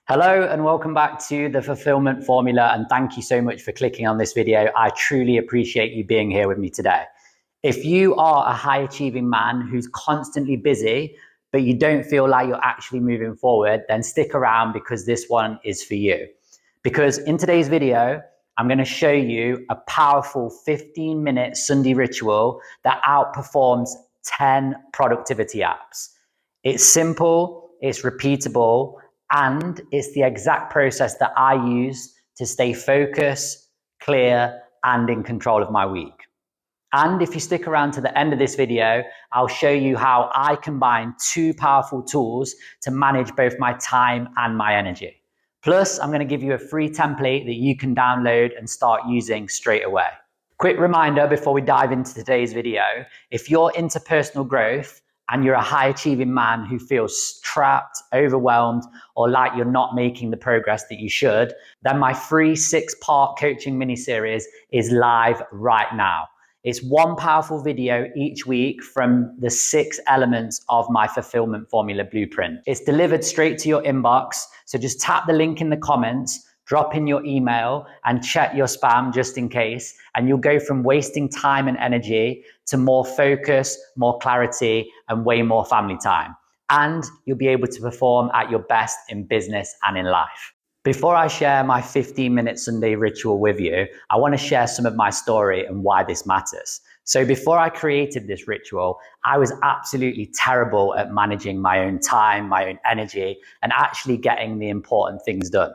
Hello and welcome back to the Fulfillment Formula, and thank you so much for clicking on this video. I truly appreciate you being here with me today. If you are a high achieving man who's constantly busy, but you don't feel like you're actually moving forward, then stick around because this one is for you. Because in today's video, I'm going to show you a powerful 15-minute Sunday ritual that outperforms 10 productivity apps. It's simple, it's repeatable, and it's the exact process that I use to stay focused, clear, and in control of my week. And if you stick around to the end of this video, I'll show you how I combine two powerful tools to manage both my time and my energy. Plus, I'm going to give you a free template that you can download and start using straight away. Quick reminder before we dive into today's video, if you're into personal growth and you're a high achieving man who feels trapped, overwhelmed, or like you're not making the progress that you should, then my free 6-part coaching mini-series is live right now. It's one powerful video each week from the 6 elements of my Fulfillment Formula Blueprint. It's delivered straight to your inbox, so just tap the link in the comments, drop in your email and check your spam just in case, and you'll go from wasting time and energy to more focus, more clarity, and way more family time. And you'll be able to perform at your best in business and in life. Before I share my 15-minute Sunday ritual with you, I want to share some of my story and why this matters. So before I created this ritual, I was absolutely terrible at managing my own time, my own energy, and actually getting the important things done.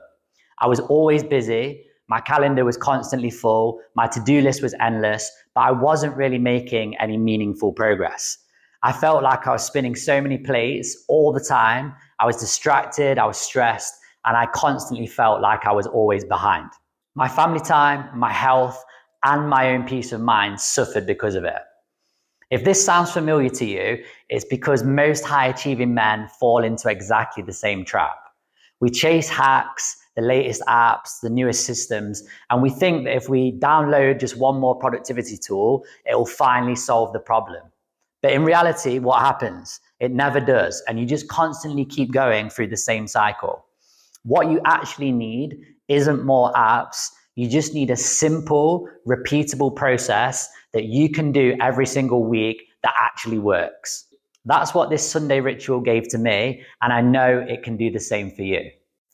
I was always busy, my calendar was constantly full, my to-do list was endless, but I wasn't really making any meaningful progress. I felt like I was spinning so many plates all the time. I was distracted, I was stressed, and I constantly felt like I was always behind. My family time, my health, and my own peace of mind suffered because of it. If this sounds familiar to you, it's because most high-achieving men fall into exactly the same trap. We chase hacks, the latest apps, the newest systems, and we think that if we download just one more productivity tool, it will finally solve the problem. But in reality, what happens? It never does, and you just constantly keep going through the same cycle. What you actually need isn't more apps, you just need a simple, repeatable process that you can do every single week that actually works. That's what this Sunday ritual gave to me, and I know it can do the same for you.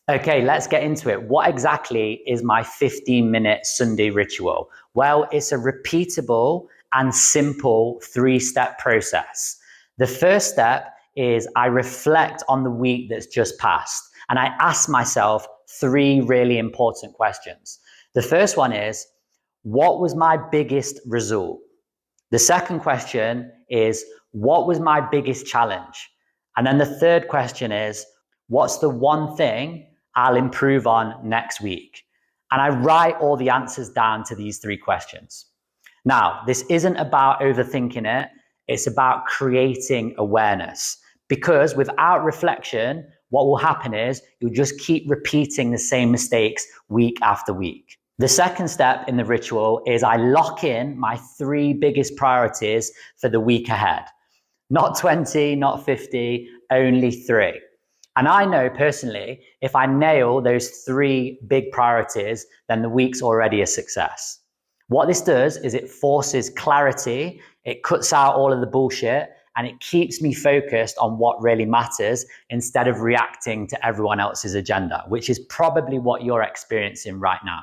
Okay, let's get into it. What exactly is my 15-minute Sunday ritual? Well, it's a repeatable and simple 3-step process. The first step is I reflect on the week that's just passed, and I ask myself 3 really important questions. The first one is, what was my biggest result? The second question is, what was my biggest challenge? And then the third question is, what's the one thing I'll improve on next week? And I write all the answers down to these 3 questions. Now, this isn't about overthinking it. It's about creating awareness, because without reflection, what will happen is you'll just keep repeating the same mistakes week after week. The second step in the ritual is I lock in my 3 biggest priorities for the week ahead. Not 20, not 50, only 3. And I know personally, if I nail those 3 big priorities, then the week's already a success. What this does is it forces clarity, it cuts out all of the bullshit, and it keeps me focused on what really matters instead of reacting to everyone else's agenda, which is probably what you're experiencing right now.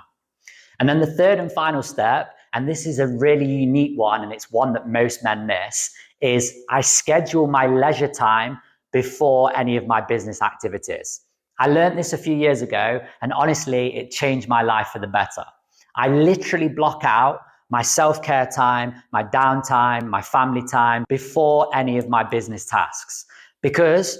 And then the third and final step, and this is a really unique one, and it's one that most men miss, is I schedule my leisure time before any of my business activities. I learned this a few years ago, and honestly, it changed my life for the better. I literally block out my self-care time, my downtime, my family time before any of my business tasks. Because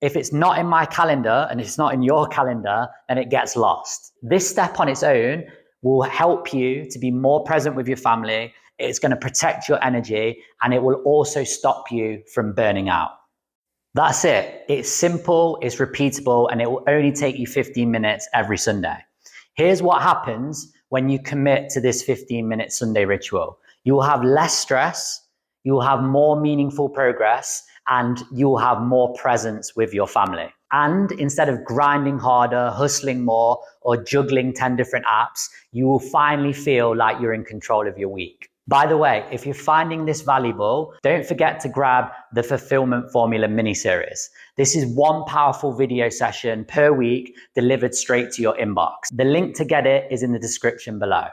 if it's not in my calendar and it's not in your calendar, then it gets lost. This step on its own will help you to be more present with your family. It's going to protect your energy, and it will also stop you from burning out. That's it. It's simple, it's repeatable, and it will only take you 15 minutes every Sunday. Here's what happens when you commit to this 15-minute Sunday ritual. You will have less stress, you will have more meaningful progress, and you will have more presence with your family. And instead of grinding harder, hustling more, or juggling 10 different apps, you will finally feel like you're in control of your week. By the way, if you're finding this valuable, don't forget to grab the Fulfillment Formula Mini-Series. This is one powerful video session per week delivered straight to your inbox. The link to get it is in the description below.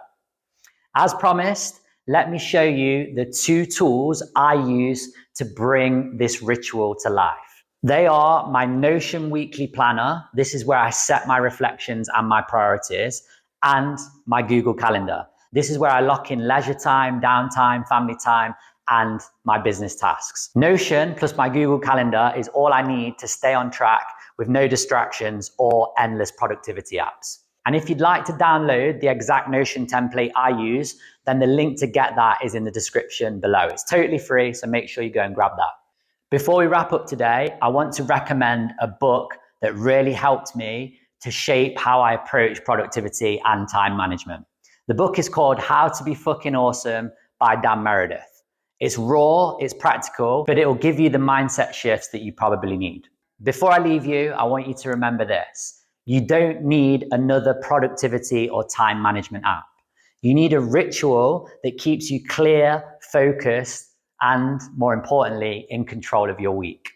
As promised, let me show you the 2 tools I use to bring this ritual to life. They are my Notion weekly planner. This is where I set my reflections and my priorities, and my Google Calendar. This is where I lock in leisure time, downtime, family time, and my business tasks. Notion plus my Google Calendar is all I need to stay on track with no distractions or endless productivity apps. And if you'd like to download the exact Notion template I use, then the link to get that is in the description below. It's totally free, so make sure you go and grab that. Before we wrap up today, I want to recommend a book that really helped me to shape how I approach productivity and time management. The book is called How to Be Fucking Awesome by Dan Meredith. It's raw, it's practical, but it will give you the mindset shifts that you probably need. Before I leave you, I want you to remember this. You don't need another productivity or time management app. You need a ritual that keeps you clear, focused, and more importantly, in control of your week.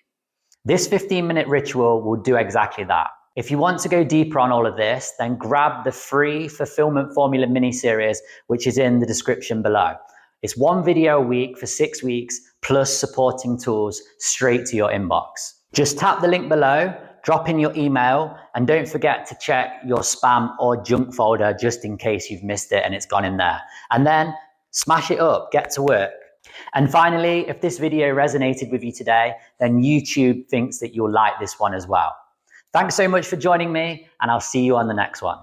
This 15-minute ritual will do exactly that. If you want to go deeper on all of this, then grab the free Fulfillment Formula Mini-Series, which is in the description below. It's 1 video a week for 6 weeks, plus supporting tools straight to your inbox. Just tap the link below, drop in your email, and don't forget to check your spam or junk folder just in case you've missed it and it's gone in there. And then smash it up, get to work. And finally, if this video resonated with you today, then YouTube thinks that you'll like this one as well. Thanks so much for joining me, and I'll see you on the next one.